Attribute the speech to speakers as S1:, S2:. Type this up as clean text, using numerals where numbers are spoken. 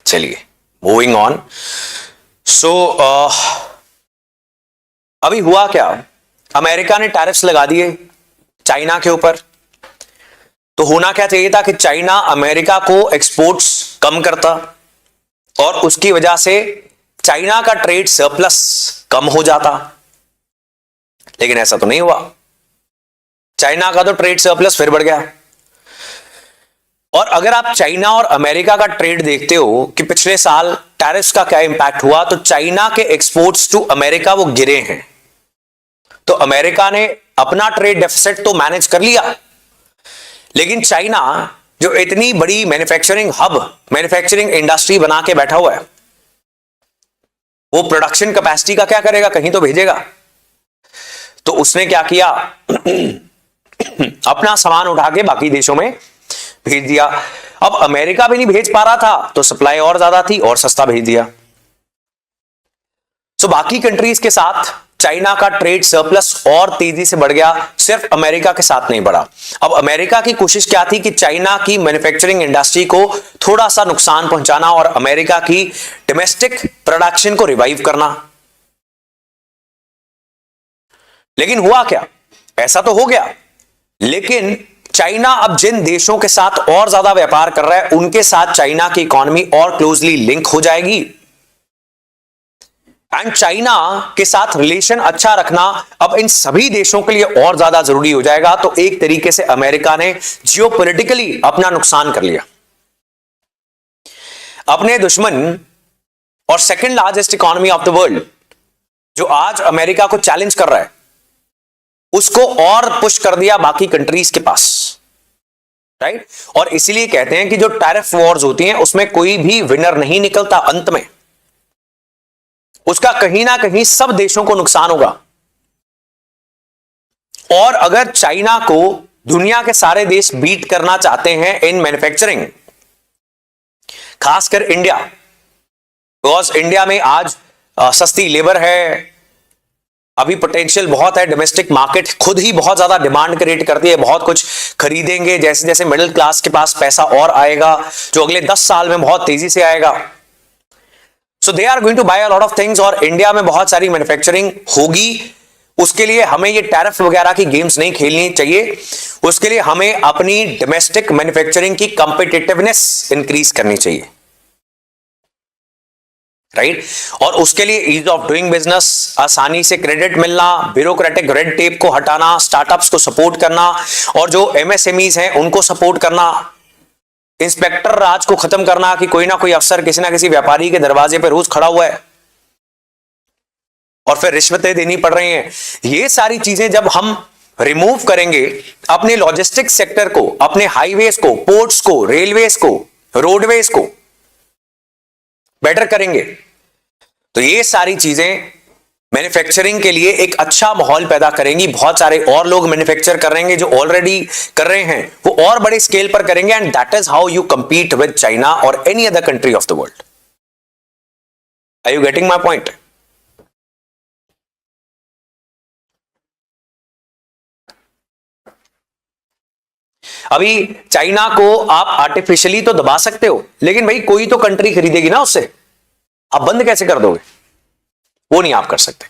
S1: चलिए moving on. सो अभी हुआ क्या, अमेरिका ने टैरिफ्स लगा दिए चाइना के ऊपर। तो होना क्या चाहिए था कि चाइना अमेरिका को एक्सपोर्ट्स कम करता और उसकी वजह से चाइना का ट्रेड सरप्लस कम हो जाता, लेकिन ऐसा तो नहीं हुआ। चाइना का तो ट्रेड सरप्लस फिर बढ़ गया। और अगर आप चाइना और अमेरिका का ट्रेड देखते हो कि पिछले साल टैरिफ्स का क्या इंपैक्ट हुआ, तो चाइना के एक्सपोर्ट्स टू अमेरिका वो गिरे हैं। तो अमेरिका ने अपना ट्रेड डेफिसिट तो मैनेज कर लिया, लेकिन चाइना जो इतनी बड़ी मैन्युफैक्चरिंग हब, मैन्युफैक्चरिंग इंडस्ट्री बना के बैठा हुआ है, वो प्रोडक्शन कैपेसिटी का क्या करेगा, कहीं तो भेजेगा। तो उसने क्या किया अपना सामान उठा के बाकी देशों में भेज दिया। अब अमेरिका भी नहीं भेज पा रहा था तो सप्लाई और ज्यादा थी और सस्ता भेज दिया। सो बाकी कंट्रीज के साथ चाइना का ट्रेड सरप्लस और तेजी से बढ़ गया, सिर्फ अमेरिका के साथ नहीं बढ़ा। अब अमेरिका की कोशिश क्या थी कि चाइना की मैन्युफैक्चरिंग इंडस्ट्री को थोड़ा सा नुकसान पहुंचाना और अमेरिका की डोमेस्टिक प्रोडक्शन को रिवाइव करना। लेकिन हुआ क्या, ऐसा तो हो गया, लेकिन चाइना अब जिन देशों के साथ और ज्यादा व्यापार कर रहा है उनके साथ चाइना की इकोनॉमी और क्लोजली लिंक हो जाएगी। एंड चाइना के साथ रिलेशन अच्छा रखना अब इन सभी देशों के लिए और ज्यादा जरूरी हो जाएगा। तो एक तरीके से अमेरिका ने जियोपॉलिटिकली अपना नुकसान कर लिया। अपने दुश्मन और second largest economy of the world जो आज अमेरिका को चैलेंज कर रहा है, उसको और पुश कर दिया बाकी कंट्रीज के पास, राइट। और इसीलिए कहते हैं कि जो टैरिफ वॉर्स होती हैं उसमें कोई भी विनर नहीं निकलता, अंत में उसका कहीं ना कहीं सब देशों को नुकसान होगा। और अगर चाइना को दुनिया के सारे देश बीट करना चाहते हैं इन मैन्युफैक्चरिंग, खासकर इंडिया, बिकॉज इंडिया में आज सस्ती लेबर है, अभी पोटेंशियल बहुत है, डोमेस्टिक मार्केट खुद ही बहुत ज्यादा डिमांड क्रिएट करती है, बहुत कुछ खरीदेंगे, जैसे जैसे मिडिल क्लास के पास पैसा और आएगा जो अगले 10 साल में बहुत तेजी से आएगा। So they are going to buy a lot of things और इंडिया में बहुत सारी मैन्युफैक्चरिंग होगी। उसके लिए हमें ये टैरिफ वगैरह की गेम्स नहीं खेलनी चाहिए, उसके लिए हमें अपनी डोमेस्टिक मैन्युफैक्चरिंग की कॉम्पिटिटिवनेस इंक्रीज करनी चाहिए, राइट। और उसके लिए ईज ऑफ डूइंग बिजनेस, आसानी से क्रेडिट मिलना, ब्यूरोक्रेटिक रेड टेप को हटाना, स्टार्टअप्स को सपोर्ट करना और जो एमएसएमईज हैं उनको सपोर्ट करना, इंस्पेक्टर राज को खत्म करना कि कोई ना कोई अफसर किसी ना किसी व्यापारी के दरवाजे पर रोज खड़ा हुआ है और फिर रिश्वतें देनी पड़ रही हैं। ये सारी चीजें जब हम रिमूव करेंगे, अपने लॉजिस्टिक्स सेक्टर को, अपने हाईवेज को, पोर्ट्स को, रेलवेज को, रोडवेज को बेटर करेंगे, तो ये सारी चीजें मैन्युफैक्चरिंग के लिए एक अच्छा माहौल पैदा करेंगी। बहुत सारे और लोग मैन्युफैक्चर करेंगे जो ऑलरेडी कर रहे हैं, वो और बड़े स्केल पर करेंगे। And that is how you compete with China और any other country of the world. Are you getting my point? अभी चाइना को आप आर्टिफिशियली तो दबा सकते हो, लेकिन भाई कोई तो कंट्री खरीदेगी ना उससे, आप बंद कैसे कर दोगे? वो नहीं आप कर सकते।